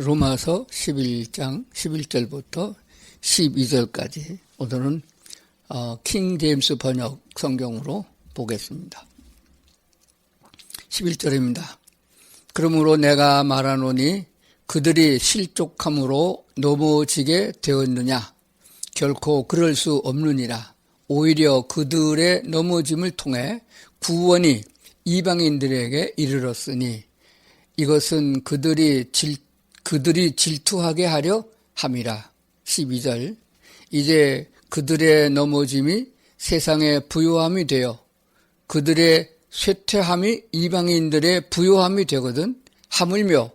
로마서 11장 11절부터 12절까지 오늘은 킹 제임스 번역 성경으로 보겠습니다. 11절입니다. 그러므로 내가 말하노니 그들이 실족함으로 넘어지게 되었느냐? 결코 그럴 수 없느니라. 오히려 그들의 넘어짐을 통해 구원이 이방인들에게 이르렀으니 이것은 그들이 질투하게 하려 함이라. 12절. 이제 그들의 넘어짐이 세상의 부요함이 되어 그들의 쇠퇴함이 이방인들의 부요함이 되거든 하물며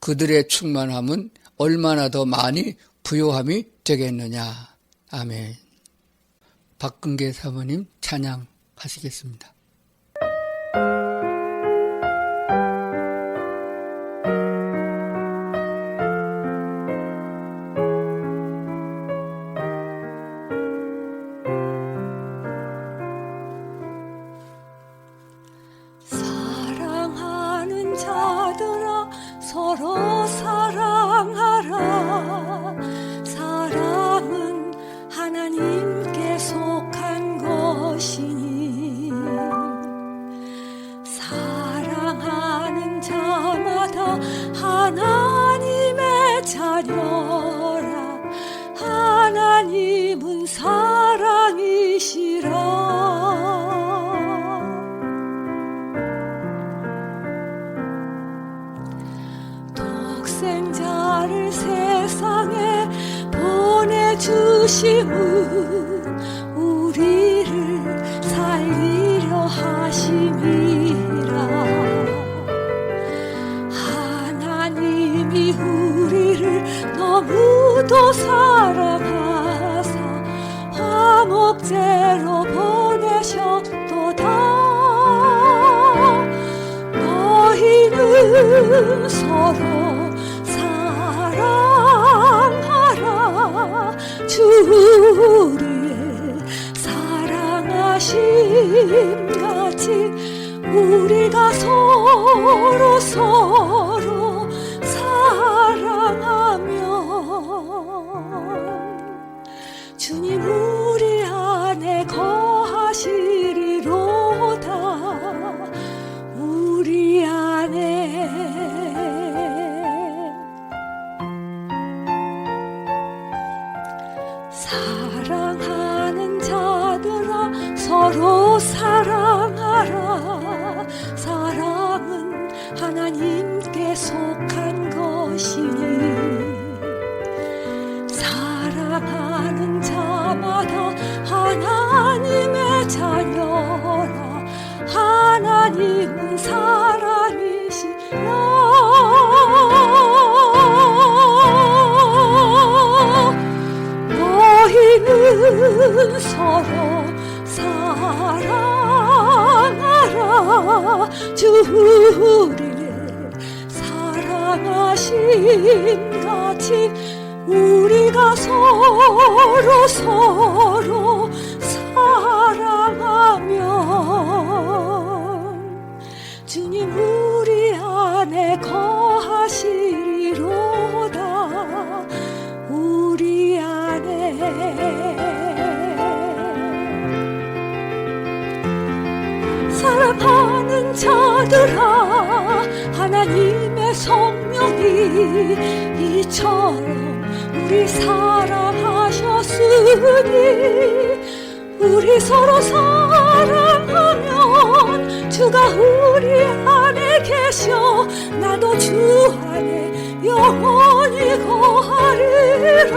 그들의 충만함은 얼마나 더 많이 부요함이 되겠느냐. 아멘. 박근계 사모님 찬양하시겠습니다. 사랑하는 자들아 서로 사랑하라. 사랑은 하나님께 속한 것이니 사랑하는 자마다 하나님의 자녀라. 하나님은 사랑이시라. 독생자를 세상에 보내주심은 우리를 살리려 하심이라. 하나님이 우리를 너무도 사랑하사 화목제로 보내셨도다. 너희는 서로 사랑하라. 주 우리의 사랑하심 같이 우리가 서로 사랑하면 주님 우리 안에 거하시리로다. 우리 안에 사랑하는 자들아 서로 사랑하라. 사랑은 하나님께 속한 것이니 사랑하는 자마다 하나님의 자녀라. 하나님은 사랑이시라. 너희는 서로 사랑하라. 주 우리의 사랑하심 같이 우리가 서로 사랑하면 주님 우리 안에 거하시리로다. 우리 안에 사랑하는 자들아 하나님의 성령이 이처럼 우리 사랑하셨으니 우리 서로 사랑하면 주가 우리 안에 계셔 나도 주 안에 영원히 거하리라.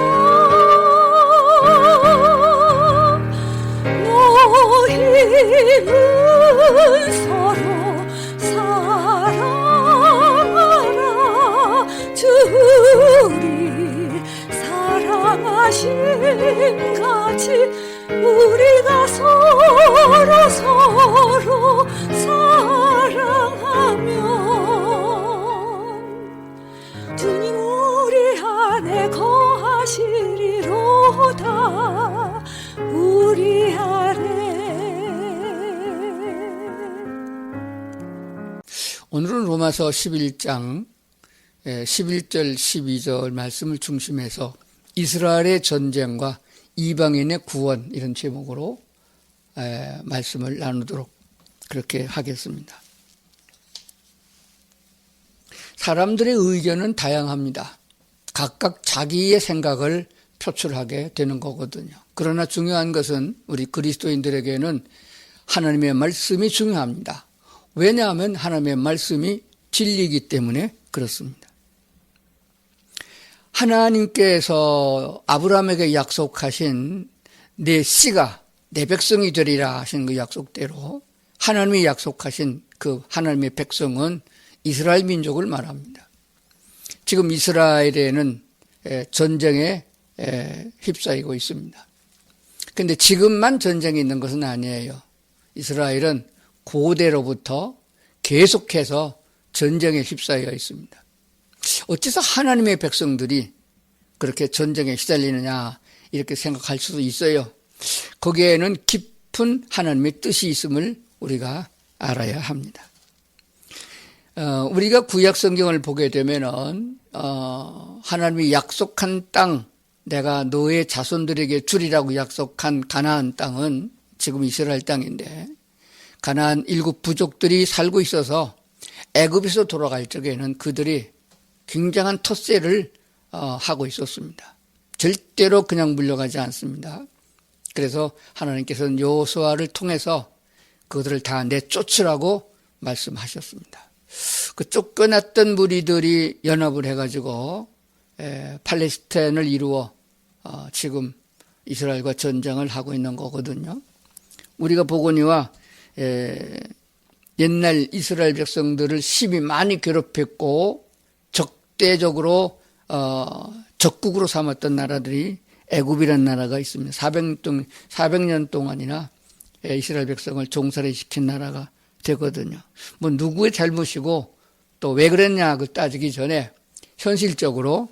너희는 서로 사랑하라. 주 우리 사랑하심 같이 우리가 서로 사랑하면 주님 우리 안에 거하시리로다. 우리 안에 오늘은 로마서 11장 11절, 12절 말씀을 중심해서 이스라엘의 전쟁과 이방인의 구원 이런 제목으로 말씀을 나누도록 그렇게 하겠습니다. 사람들의 의견은 다양합니다. 각각 자기의 생각을 표출하게 되는 거거든요. 그러나 중요한 것은 우리 그리스도인들에게는 하나님의 말씀이 중요합니다. 왜냐하면 하나님의 말씀이 진리이기 때문에 그렇습니다. 하나님께서 아브라함에게 약속하신 내 씨가 내 백성이 되리라 하신 그 약속대로 하나님이 약속하신 그 하나님의 백성은 이스라엘 민족을 말합니다. 지금 이스라엘에는 전쟁에 휩싸이고 있습니다. 그런데 지금만 전쟁이 있는 것은 아니에요. 이스라엘은 고대로부터 계속해서 전쟁에 휩싸여 있습니다. 어째서 하나님의 백성들이 그렇게 전쟁에 시달리느냐 이렇게 생각할 수도 있어요. 거기에는 깊은 하나님의 뜻이 있음을 우리가 알아야 합니다. 우리가 구약 성경을 보게 되면은 하나님이 약속한 땅, 내가 너의 자손들에게 주리라고 약속한 가나안 땅은 지금 이스라엘 땅인데 가나안 일곱 부족들이 살고 있어서 애굽에서 돌아갈 적에는 그들이 굉장한 텃세를 하고 있었습니다. 절대로 그냥 물러가지 않습니다. 그래서 하나님께서는 여호수아를 통해서 그들을 다 내쫓으라고 말씀하셨습니다. 그 쫓겨났던 무리들이 연합을 해가지고 팔레스타인을 이루어 지금 이스라엘과 전쟁을 하고 있는 거거든요. 우리가 보거니와 옛날 이스라엘 백성들을 심히 많이 괴롭혔고 적대적으로 적국으로 삼았던 나라들이 애굽이라는 나라가 있습니다. 400년 동안이나 이스라엘 백성을 종살이 시킨 나라가 되거든요. 뭐 누구의 잘못이고 또 왜 그랬냐 그 따지기 전에 현실적으로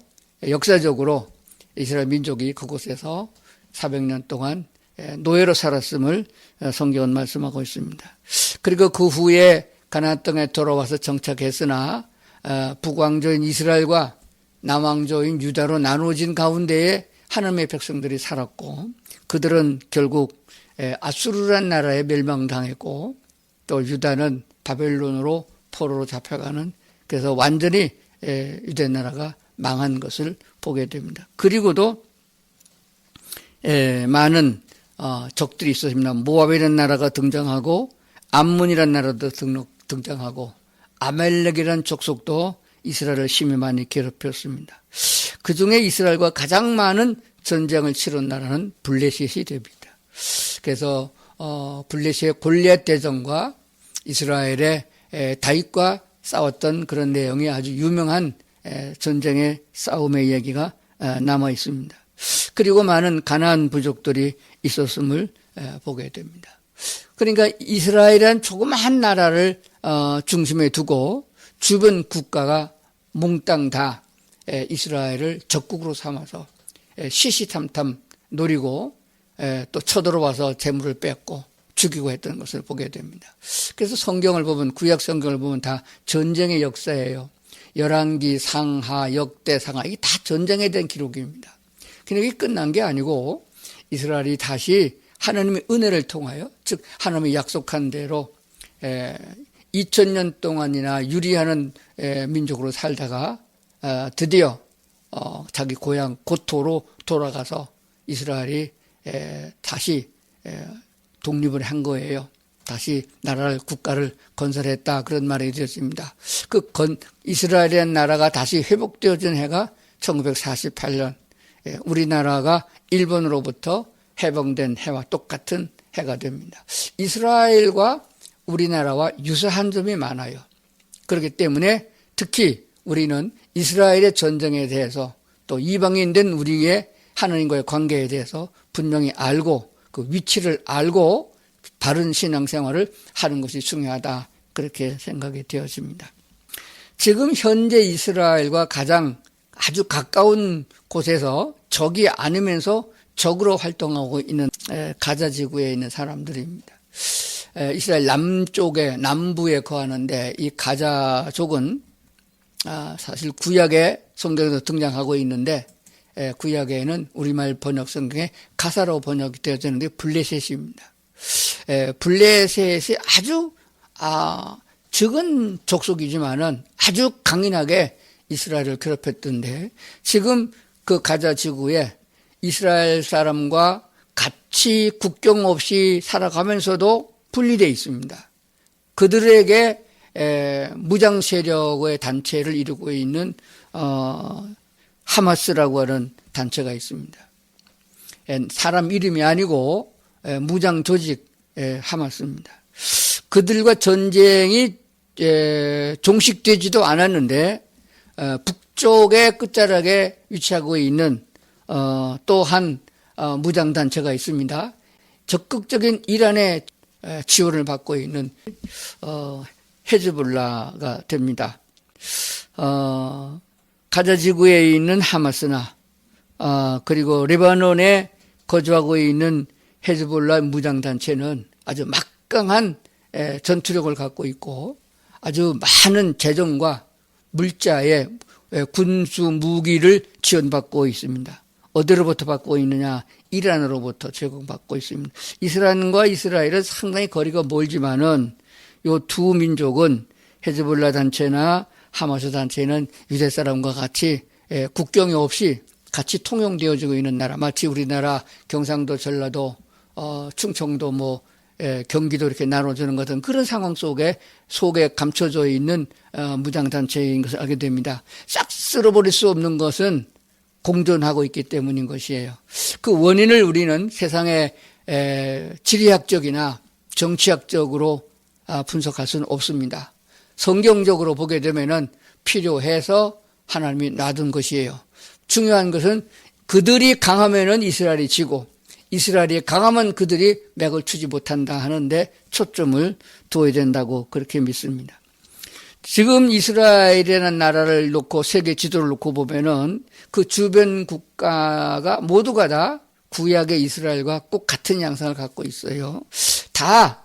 역사적으로 이스라엘 민족이 그곳에서 400년 동안 노예로 살았음을 성경은 말씀하고 있습니다. 그리고 그 후에 가나안 땅에 돌아와서 정착했으나 북왕조인 이스라엘과 남왕조인 유다로 나누어진 가운데에 하나님의 백성들이 살았고 그들은 결국 아수르란 나라에 멸망당했고 또 유다는 바벨론으로 포로로 잡혀가는 그래서 완전히 유대 나라가 망한 것을 보게 됩니다. 그리고도 많은 적들이 있었습니다. 모압이라는 나라가 등장하고 암몬이라는 나라도 등장하고 아말렉이라는 족속도 이스라엘을 심히 많이 괴롭혔습니다. 그중에 이스라엘과 가장 많은 전쟁을 치른 나라는 블레셋이 됩니다. 그래서 블레셋의 골리앗 대전과 이스라엘의 다윗과 싸웠던 그런 내용이 아주 유명한 전쟁의 싸움의 얘기가 남아 있습니다. 그리고 많은 가나안 부족들이 있었음을 보게 됩니다. 그러니까 이스라엘이란 조그마한 나라를 중심에 두고 주변 국가가 몽땅 다 이스라엘을 적국으로 삼아서 시시탐탐 노리고 또 쳐들어와서 재물을 뺏고 죽이고 했던 것을 보게 됩니다. 그래서 성경을 보면 구약 성경을 보면 다 전쟁의 역사예요. 열왕기, 상하, 역대, 상하 이게 다 전쟁에 대한 기록입니다. 근데 이게 끝난 게 아니고 이스라엘이 다시 하나님의 은혜를 통하여 즉 하나님이 약속한 대로 2000년 동안이나 유리하는 민족으로 살다가 드디어 자기 고향 고토로 돌아가서 이스라엘이 다시 독립을 한 거예요. 다시 나라를 국가를 건설했다 그런 말이 되었습니다. 이스라엘이라는 나라가 다시 회복되어진 해가 1948년 우리나라가 일본으로부터 해방된 해와 똑같은 해가 됩니다. 이스라엘과 우리나라와 유사한 점이 많아요. 그렇기 때문에 특히 우리는 이스라엘의 전쟁에 대해서 또 이방인된 우리의 하나님과의 관계에 대해서 분명히 알고 그 위치를 알고 바른 신앙생활을 하는 것이 중요하다 그렇게 생각이 되어집니다. 지금 현재 이스라엘과 가장 아주 가까운 곳에서 적이 아니면서 적으로 활동하고 있는 가자 지구에 있는 사람들입니다. 이스라엘 남쪽에 남부에 거하는데 이 가자족은 사실 구약에 성경에도 등장하고 있는데 구약에는 우리말 번역 성경에 가사로 번역이 되어지는데 블레셋입니다. 블레셋이 아주 적은 족속이지만은 아주 강인하게 이스라엘을 괴롭혔던데 지금 그 가자 지구에 이스라엘 사람과 같이 국경 없이 살아가면서도 분리되어 있습니다. 그들에게 무장 세력의 단체를 이루고 있는 하마스라고 하는 단체가 있습니다. 사람 이름이 아니고 무장 조직 하마스입니다. 그들과 전쟁이 종식되지도 않았는데 북쪽의 끝자락에 위치하고 있는 또 한 무장단체가 있습니다. 적극적인 이란의 지원을 받고 있는 헤즈볼라가 됩니다. 가자 지구에 있는 하마스나 그리고 레바논에 거주하고 있는 헤즈볼라 무장단체는 아주 막강한 전투력을 갖고 있고 아주 많은 재정과 물자의 군수 무기를 지원받고 있습니다. 어디로부터 받고 있느냐? 이란으로부터 제공받고 있습니다. 이스라엘과 이스라엘은 상당히 거리가 멀지만은 요 두 민족은 헤즈볼라 단체나 하마스 단체는 유대 사람과 같이 국경이 없이 같이 통용되어지고 있는 나라. 마치 우리나라 경상도, 전라도, 충청도, 경기도 이렇게 나눠주는 것 같은 그런 상황 속에 감춰져 있는 무장단체인 것을 알게 됩니다. 싹 쓸어버릴 수 없는 것은 공존하고 있기 때문인 것이에요. 그 원인을 우리는 세상의 지리학적이나 정치학적으로 분석할 수는 없습니다. 성경적으로 보게 되면은 필요해서 하나님이 놔둔 것이에요. 중요한 것은 그들이 강하면은 이스라엘이 지고 이스라엘이 강하면 그들이 맥을 추지 못한다 하는데 초점을 둬야 된다고 그렇게 믿습니다. 지금 이스라엘이라는 나라를 놓고 세계 지도를 놓고 보면은 그 주변 국가가 모두가 다 구약의 이스라엘과 꼭 같은 양상을 갖고 있어요. 다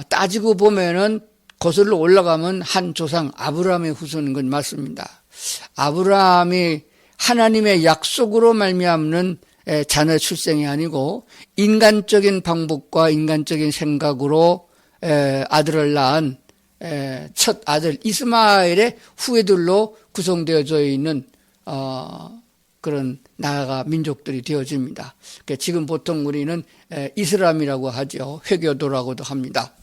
따지고 보면은 거슬러 올라가면 한 조상 아브라함의 후손인 건 맞습니다. 아브라함이 하나님의 약속으로 말미암는 자녀 출생이 아니고 인간적인 방법과 인간적인 생각으로 아들을 낳은 첫 아들 이스마엘의 후예들로 구성되어져 있는 그런 나라가 민족들이 되어집니다. 그러니까 지금 보통 우리는 이슬람이라고 하죠. 회교도라고도 합니다.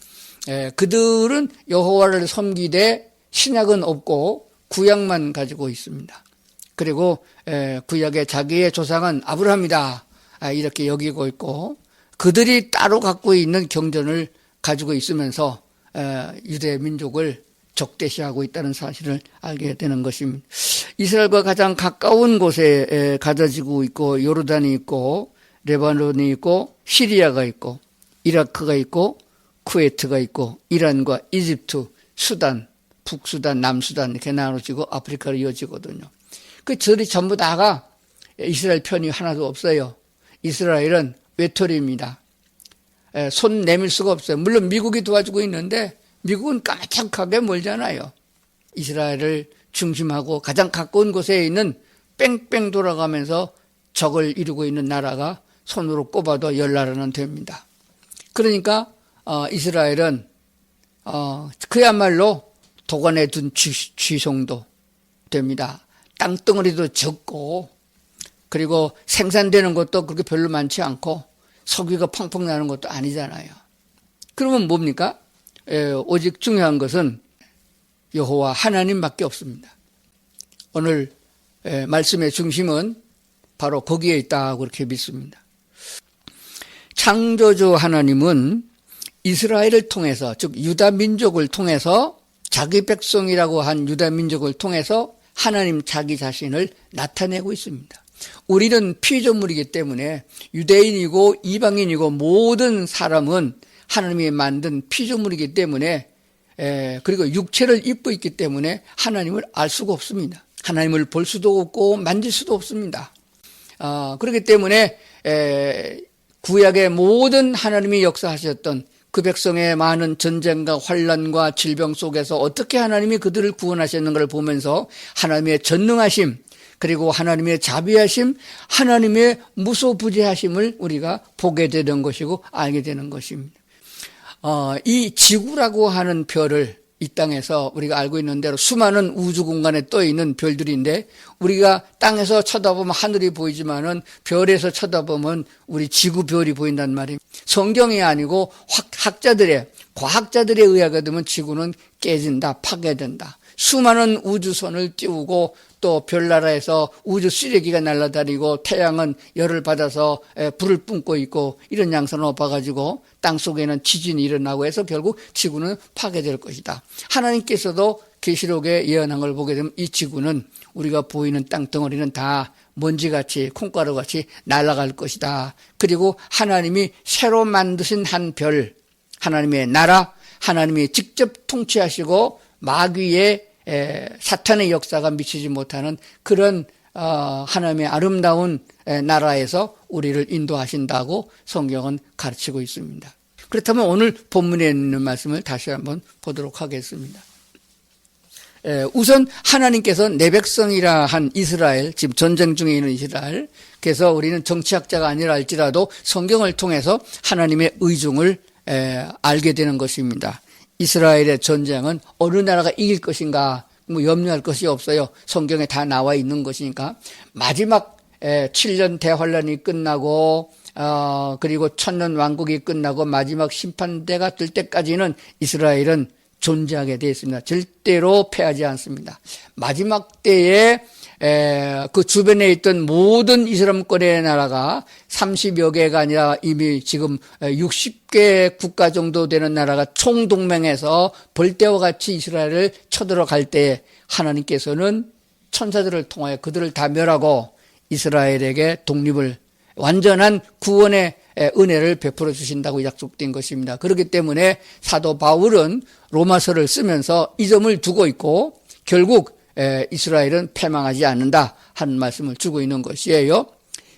그들은 여호와를 섬기되 신약은 없고 구약만 가지고 있습니다. 그리고 구약의 자기의 조상은 아브라함이다 이렇게 여기고 있고 그들이 따로 갖고 있는 경전을 가지고 있으면서 유대 민족을 적대시하고 있다는 사실을 알게 되는 것입니다. 이스라엘과 가장 가까운 곳에 가자지구 있고 요르단이 있고 레바논이 있고 시리아가 있고 이라크가 있고 쿠웨이트가 있고 이란과 이집트, 수단, 북수단, 남수단 이렇게 나눠지고 아프리카로 이어지거든요. 그 절이 전부 다가 이스라엘 편이 하나도 없어요. 이스라엘은 외톨이입니다. 손 내밀 수가 없어요. 물론 미국이 도와주고 있는데 미국은 까마득하게 멀잖아요. 이스라엘을 중심하고 가장 가까운 곳에 있는 뺑뺑 돌아가면서 적을 이루고 있는 나라가 손으로 꼽아도 10나라는 됩니다. 그러니까 이스라엘은 그야말로 도관에 둔 쥐송도 됩니다. 땅덩어리도 적고 그리고 생산되는 것도 그렇게 별로 많지 않고 석유가 펑펑 나는 것도 아니잖아요. 그러면 뭡니까? 오직 중요한 것은 여호와 하나님밖에 없습니다. 오늘 말씀의 중심은 바로 거기에 있다고 그렇게 믿습니다. 창조주 하나님은 이스라엘을 통해서 즉 유다 민족을 통해서 자기 백성이라고 한 유다 민족을 통해서 하나님 자기 자신을 나타내고 있습니다. 우리는 피조물이기 때문에 유대인이고 이방인이고 모든 사람은 하나님이 만든 피조물이기 때문에 그리고 육체를 입고 있기 때문에 하나님을 알 수가 없습니다. 하나님을 볼 수도 없고 만질 수도 없습니다. 그렇기 때문에 구약의 모든 하나님이 역사하셨던 그 백성의 많은 전쟁과 환란과 질병 속에서 어떻게 하나님이 그들을 구원하셨는가를 보면서 하나님의 전능하심, 그리고 하나님의 자비하심, 하나님의 무소부재하심을 우리가 보게 되는 것이고 알게 되는 것입니다. 이 지구라고 하는 별을 이 땅에서 우리가 알고 있는 대로 수많은 우주 공간에 떠 있는 별들인데, 우리가 땅에서 쳐다보면 하늘이 보이지만은 별에서 쳐다보면 우리 지구 별이 보인단 말입니다. 성경이 아니고 과학자들에 의하게 되면 지구는 깨진다, 파괴된다. 수많은 우주선을 띄우고 또 별나라에서 우주 쓰레기가 날아다니고 태양은 열을 받아서 불을 뿜고 있고 이런 양상을 봐가지고 땅속에는 지진이 일어나고 해서 결국 지구는 파괴될 것이다. 하나님께서도 계시록에 예언한 걸 보게 되면 이 지구는 우리가 보이는 땅덩어리는 다 먼지같이 콩가루같이 날아갈 것이다. 그리고 하나님이 새로 만드신 한 별, 하나님의 나라, 하나님이 직접 통치하시고 마귀의 사탄의 역사가 미치지 못하는 그런 하나님의 아름다운 나라에서 우리를 인도하신다고 성경은 가르치고 있습니다. 그렇다면 오늘 본문에 있는 말씀을 다시 한번 보도록 하겠습니다. 우선 하나님께서 내 백성이라 한 이스라엘, 지금 전쟁 중에 있는 이스라엘, 그래서 우리는 정치학자가 아니라 할지라도 성경을 통해서 하나님의 의중을 알게 되는 것입니다. 이스라엘의 전쟁은 어느 나라가 이길 것인가 염려할 것이 없어요. 성경에 다 나와 있는 것이니까. 마지막 7년 대환란이 끝나고 그리고 1000년 왕국이 끝나고 마지막 심판대가 뜰 때까지는 이스라엘은 존재하게 되어 있습니다. 절대로 패하지 않습니다. 마지막 때에 그 주변에 있던 모든 이슬람권의 나라가 30여 개가 아니라 이미 지금 60개 국가 정도 되는 나라가 총동맹해서 벌떼와 같이 이스라엘을 쳐들어갈 때 하나님께서는 천사들을 통하여 그들을 다 멸하고 이스라엘에게 독립을, 완전한 구원의 은혜를 베풀어 주신다고 약속된 것입니다. 그렇기 때문에 사도 바울은 로마서를 쓰면서 이 점을 두고 있고 결국 이스라엘은 패망하지 않는다 하는 말씀을 주고 있는 것이에요.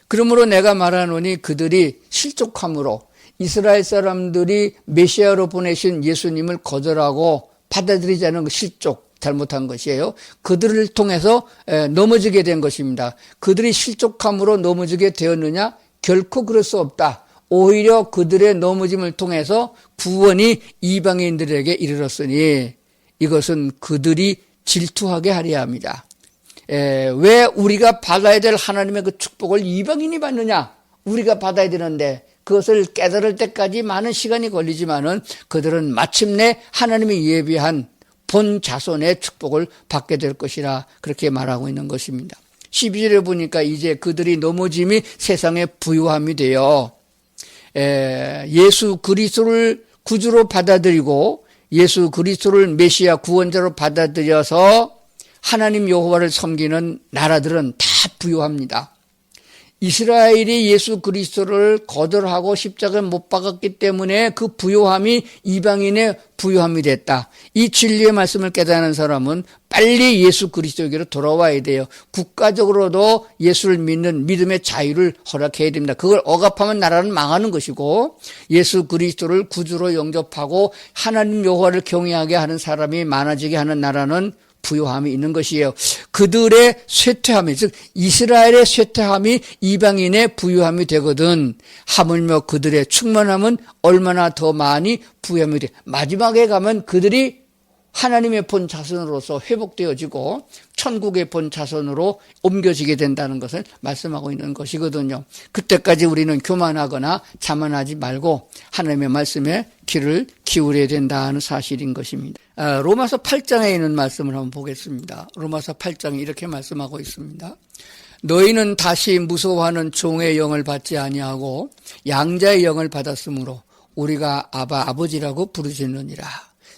그러므로 내가 말하노니 그들이 실족함으로 이스라엘 사람들이 메시아로 보내신 예수님을 거절하고 받아들이지 않은 실족, 잘못한 것이에요. 그들을 통해서 넘어지게 된 것입니다. 그들이 실족함으로 넘어지게 되었느냐? 결코 그럴 수 없다. 오히려 그들의 넘어짐을 통해서 구원이 이방인들에게 이르렀으니 이것은 그들이 질투하게 하려 합니다. 왜 우리가 받아야 될 하나님의 그 축복을 이방인이 받느냐? 우리가 받아야 되는데 그것을 깨달을 때까지 많은 시간이 걸리지만은 그들은 마침내 하나님이 예비한 본 자손의 축복을 받게 될 것이라 그렇게 말하고 있는 것입니다. 12절에 보니까 이제 그들이 넘어짐이 세상의 부유함이 되어 예수 그리스도를 구주로 받아들이고 예수 그리스도를 메시아 구원자로 받아들여서 하나님 여호와를 섬기는 나라들은 다 부유합니다. 이스라엘이 예수 그리스도를 거절하고 십자가를 못 박았기 때문에 그 부유함이 이방인의 부유함이 됐다. 이 진리의 말씀을 깨닫는 사람은 빨리 예수 그리스도에게로 돌아와야 돼요. 국가적으로도 예수를 믿는 믿음의 자유를 허락해야 됩니다. 그걸 억압하면 나라는 망하는 것이고 예수 그리스도를 구주로 영접하고 하나님 여호와를 경외하게 하는 사람이 많아지게 하는 나라는 부요함이 있는 것이에요. 그들의 쇠퇴함이, 즉 이스라엘의 쇠퇴함이 이방인의 부유함이 되거든. 하물며 그들의 충만함은 얼마나 더 많이 부유함이 돼. 마지막에 가면 그들이 하나님의 본 자손으로서 회복되어지고 천국의 본 자손으로 옮겨지게 된다는 것을 말씀하고 있는 것이거든요. 그때까지 우리는 교만하거나 자만하지 말고 하나님의 말씀에 귀를 기울여야 된다는 사실인 것입니다. 로마서 8장에 있는 말씀을 한번 보겠습니다. 로마서 8장에 이렇게 말씀하고 있습니다. 너희는 다시 무서워하는 종의 영을 받지 아니하고 양자의 영을 받았으므로 우리가 아바 아버지라고 부르짖느니라.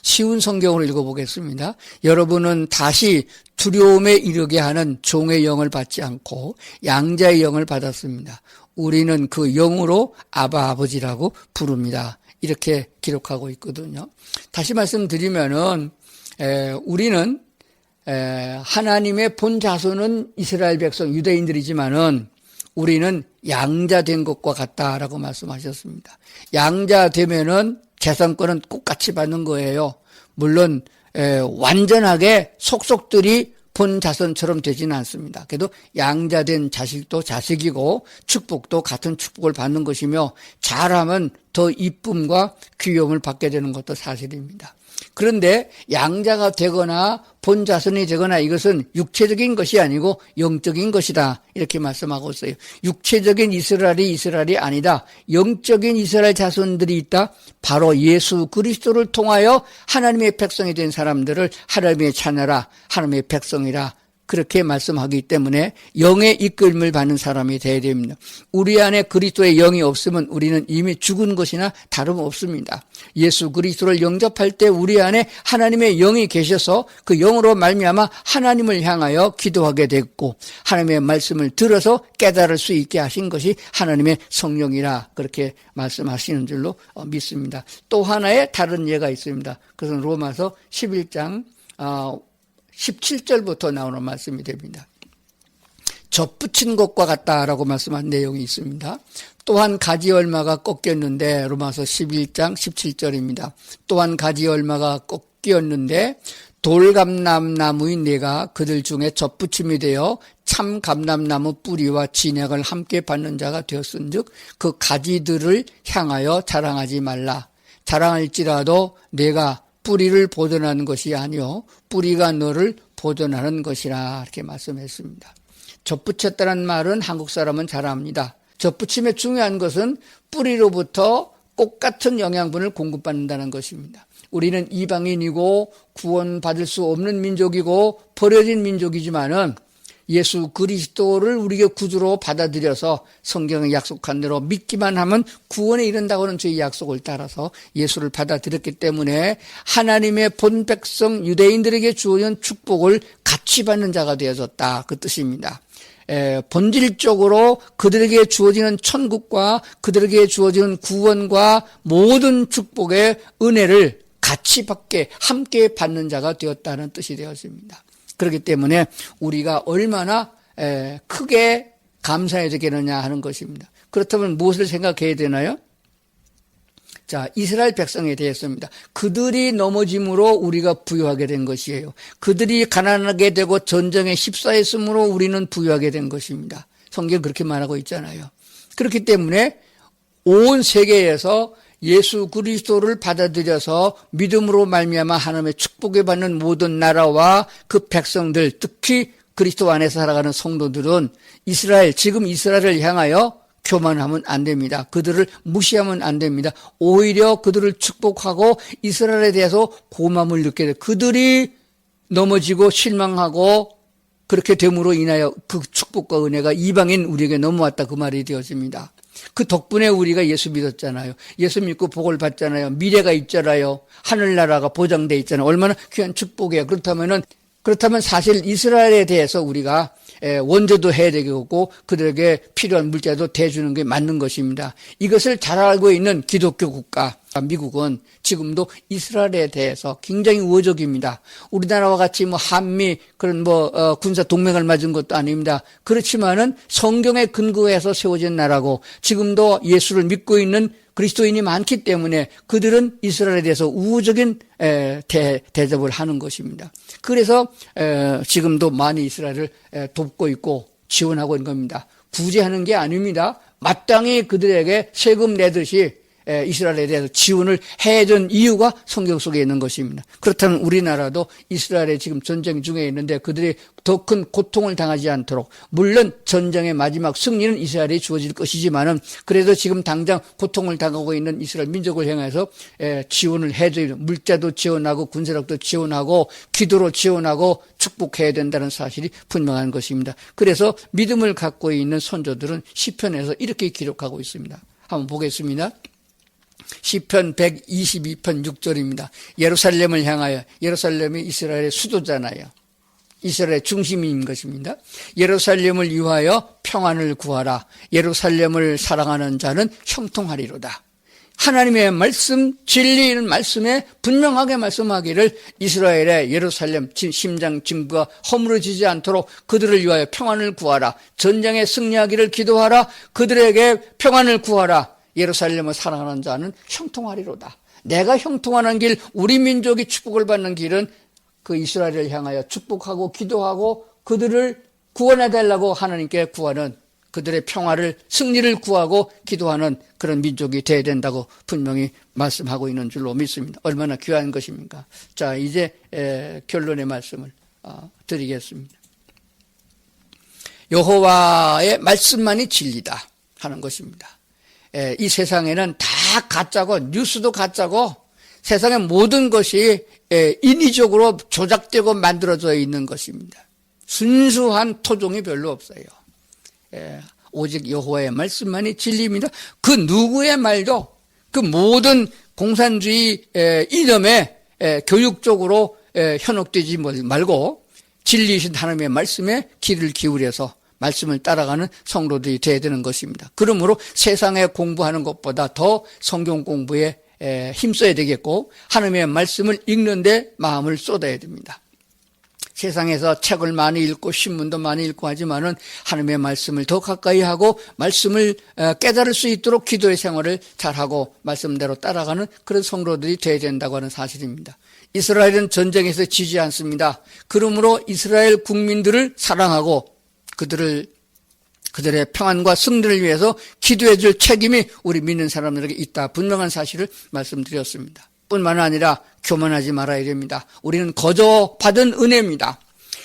쉬운 성경을 읽어보겠습니다. 여러분은 다시 두려움에 이르게 하는 종의 영을 받지 않고 양자의 영을 받았습니다. 우리는 그 영으로 아바 아버지라고 부릅니다. 이렇게 기록하고 있거든요. 다시 말씀드리면은 우리는 하나님의 본 자손은 이스라엘 백성 유대인들이지만은 우리는 양자된 것과 같다라고 말씀하셨습니다. 양자되면은 재산권은 똑같이 받는 거예요. 물론 완전하게 속속들이 본 자손처럼 되지는 않습니다. 그래도 양자된 자식도 자식이고 축복도 같은 축복을 받는 것이며 잘하면 더 이쁨과 귀여움을 받게 되는 것도 사실입니다. 그런데 양자가 되거나 본 자손이 되거나 이것은 육체적인 것이 아니고 영적인 것이다, 이렇게 말씀하고 있어요. 육체적인 이스라엘이 아니다. 영적인 이스라엘 자손들이 있다. 바로 예수 그리스도를 통하여 하나님의 백성이 된 사람들을 하나님의 자녀라, 하나님의 백성이라, 그렇게 말씀하기 때문에 영의 이끌림을 받는 사람이 되어야 됩니다. 우리 안에 그리스도의 영이 없으면 우리는 이미 죽은 것이나 다름없습니다. 예수 그리스도를 영접할 때 우리 안에 하나님의 영이 계셔서 그 영으로 말미암아 하나님을 향하여 기도하게 됐고, 하나님의 말씀을 들어서 깨달을 수 있게 하신 것이 하나님의 성령이라, 그렇게 말씀하시는 줄로 믿습니다. 또 하나의 다른 예가 있습니다. 그것은 로마서 11장 17절부터 나오는 말씀이 됩니다. 접붙인 것과 같다라고 말씀한 내용이 있습니다. 또한 가지 얼마가 꺾였는데, 로마서 11장 17절입니다. 또한 가지 얼마가 꺾였는데 돌감람나무인 내가 그들 중에 접붙임이 되어 참 감람나무 뿌리와 진액을 함께 받는 자가 되었은즉 그 가지들을 향하여 자랑하지 말라. 자랑할지라도 내가 뿌리를 보존하는 것이 아니요 뿌리가 너를 보존하는 것이라, 이렇게 말씀했습니다. 접붙였다는 말은 한국 사람은 잘 압니다. 접붙임의 중요한 것은 뿌리로부터 꽃 같은 영양분을 공급받는다는 것입니다. 우리는 이방인이고 구원받을 수 없는 민족이고 버려진 민족이지만은 예수 그리스도를 우리에게 구주로 받아들여서 성경에 약속한 대로 믿기만 하면 구원에 이른다고는 저희 약속을 따라서 예수를 받아들였기 때문에 하나님의 본 백성 유대인들에게 주어진 축복을 같이 받는 자가 되어졌다, 그 뜻입니다. 본질적으로 그들에게 주어지는 천국과 그들에게 주어지는 구원과 모든 축복의 은혜를 같이 받게, 함께 받는 자가 되었다는 뜻이 되었습니다. 그렇기 때문에 우리가 얼마나 크게 감사해야 되겠느냐 하는 것입니다. 그렇다면 무엇을 생각해야 되나요? 자, 이스라엘 백성에 대해서입니다. 그들이 넘어짐으로 우리가 부유하게 된 것이에요. 그들이 가난하게 되고 전쟁에 휩싸였으므로 우리는 부유하게 된 것입니다. 성경 그렇게 말하고 있잖아요. 그렇기 때문에 온 세계에서 예수 그리스도를 받아들여서 믿음으로 말미암아 하나님의 축복을 받는 모든 나라와 그 백성들, 특히 그리스도 안에서 살아가는 성도들은 이스라엘, 지금 이스라엘을 향하여 교만하면 안 됩니다. 그들을 무시하면 안 됩니다. 오히려 그들을 축복하고 이스라엘에 대해서 고마움을 느껴야 돼요. 그들이 넘어지고 실망하고 그렇게 됨으로 인하여 그 축복과 은혜가 이방인 우리에게 넘어왔다, 그 말이 되었습니다. 그 덕분에 우리가 예수 믿었잖아요. 예수 믿고 복을 받잖아요. 미래가 있잖아요. 하늘나라가 보장돼 있잖아요. 얼마나 귀한 축복이에요. 그렇다면 사실 이스라엘에 대해서 우리가 원조도 해야 되겠고 그들에게 필요한 물자도 대주는 게 맞는 것입니다. 이것을 잘 알고 있는 기독교 국가 미국은 지금도 이스라엘에 대해서 굉장히 우호적입니다. 우리나라와 같이 한미 그런 군사 동맹을 맺은 것도 아닙니다. 그렇지만은 성경에 근거해서 세워진 나라고 지금도 예수를 믿고 있는 그리스도인이 많기 때문에 그들은 이스라엘에 대해서 우호적인 대접을 하는 것입니다. 그래서 지금도 많이 이스라엘을 돕고 있고 지원하고 있는 겁니다. 구제하는 게 아닙니다. 마땅히 그들에게 세금 내듯이 이스라엘에 대해서 지원을 해준 이유가 성경 속에 있는 것입니다. 그렇다면 우리나라도 이스라엘에 지금 전쟁 중에 있는데 그들이 더 큰 고통을 당하지 않도록, 물론 전쟁의 마지막 승리는 이스라엘이 주어질 것이지만은 그래도 지금 당장 고통을 당하고 있는 이스라엘 민족을 향해서 지원을 해줘야, 물자도 지원하고 군사력도 지원하고 기도로 지원하고 축복해야 된다는 사실이 분명한 것입니다. 그래서 믿음을 갖고 있는 선조들은 시편에서 이렇게 기록하고 있습니다. 한번 보겠습니다. 시편 122편 6절입니다. 예루살렘을 향하여, 예루살렘이 이스라엘의 수도잖아요. 이스라엘의 중심인 것입니다. 예루살렘을 위하여 평안을 구하라. 예루살렘을 사랑하는 자는 형통하리로다. 하나님의 말씀, 진리인 말씀에 분명하게 말씀하기를 이스라엘의 예루살렘 심장 진부가 허물어지지 않도록 그들을 위하여 평안을 구하라. 전쟁에 승리하기를 기도하라. 그들에게 평안을 구하라. 예루살렘을 사랑하는 자는 형통하리로다. 내가 형통하는 길, 우리 민족이 축복을 받는 길은 그 이스라엘을 향하여 축복하고 기도하고 그들을 구원해달라고 하나님께 구하는, 그들의 평화를, 승리를 구하고 기도하는 그런 민족이 되어야 된다고 분명히 말씀하고 있는 줄로 믿습니다. 얼마나 귀한 것입니까? 자, 이제 결론의 말씀을 드리겠습니다. 여호와의 말씀만이 진리다 하는 것입니다. 이 세상에는 다 가짜고 뉴스도 가짜고 세상의 모든 것이 인위적으로 조작되고 만들어져 있는 것입니다. 순수한 토종이 별로 없어요. 오직 여호와의 말씀만이 진리입니다. 그 누구의 말도 그 모든 공산주의 이념에 교육적으로 현혹되지 말고 진리이신 하나님의 말씀에 귀를 기울여서 말씀을 따라가는 성도들이 되어야 되는 것입니다. 그러므로 세상에 공부하는 것보다 더 성경 공부에 힘써야 되겠고 하나님의 말씀을 읽는 데 마음을 쏟아야 됩니다. 세상에서 책을 많이 읽고 신문도 많이 읽고 하지만은 하나님의 말씀을 더 가까이 하고 말씀을 깨달을 수 있도록 기도의 생활을 잘하고 말씀대로 따라가는 그런 성도들이 되어야 된다고 하는 사실입니다. 이스라엘은 전쟁에서 지지 않습니다. 그러므로 이스라엘 국민들을 사랑하고 그들의 평안과 승리를 위해서 기도해 줄 책임이 우리 믿는 사람들에게 있다. 분명한 사실을 말씀드렸습니다. 뿐만 아니라 교만하지 말아야 됩니다. 우리는 거저 받은 은혜입니다.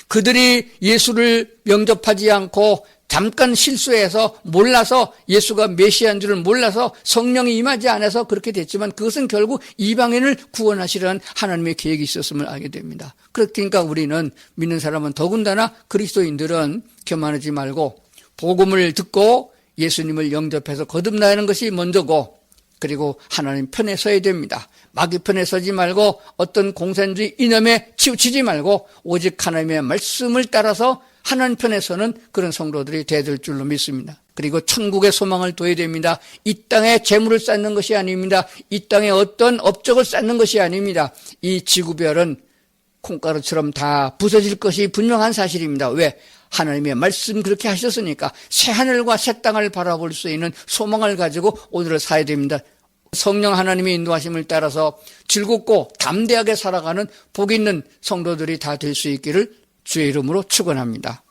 그들이 예수를 영접하지 않고 잠깐 실수해서 몰라서 예수가 메시아인 줄을 몰라서 성령이 임하지 않아서 그렇게 됐지만 그것은 결국 이방인을 구원하시려는 하나님의 계획이 있었음을 알게 됩니다. 그러니까 우리는 믿는 사람은 더군다나 그리스도인들은 교만하지 말고 복음을 듣고 예수님을 영접해서 거듭나는 것이 먼저고 그리고 하나님 편에 서야 됩니다. 마귀 편에 서지 말고 어떤 공산주의 이념에 치우치지 말고 오직 하나님의 말씀을 따라서 하나님 편에 서는 그런 성도들이 되어야 될 줄로 믿습니다. 그리고 천국의 소망을 둬야 됩니다. 이 땅에 재물을 쌓는 것이 아닙니다. 이 땅에 어떤 업적을 쌓는 것이 아닙니다. 이 지구별은 콩가루처럼 다 부서질 것이 분명한 사실입니다. 왜? 하나님의 말씀 그렇게 하셨으니까 새하늘과 새 땅을 바라볼 수 있는 소망을 가지고 오늘을 살아야 됩니다. 성령 하나님의 인도하심을 따라서 즐겁고 담대하게 살아가는 복 있는 성도들이 다 될 수 있기를 주의 이름으로 축원합니다.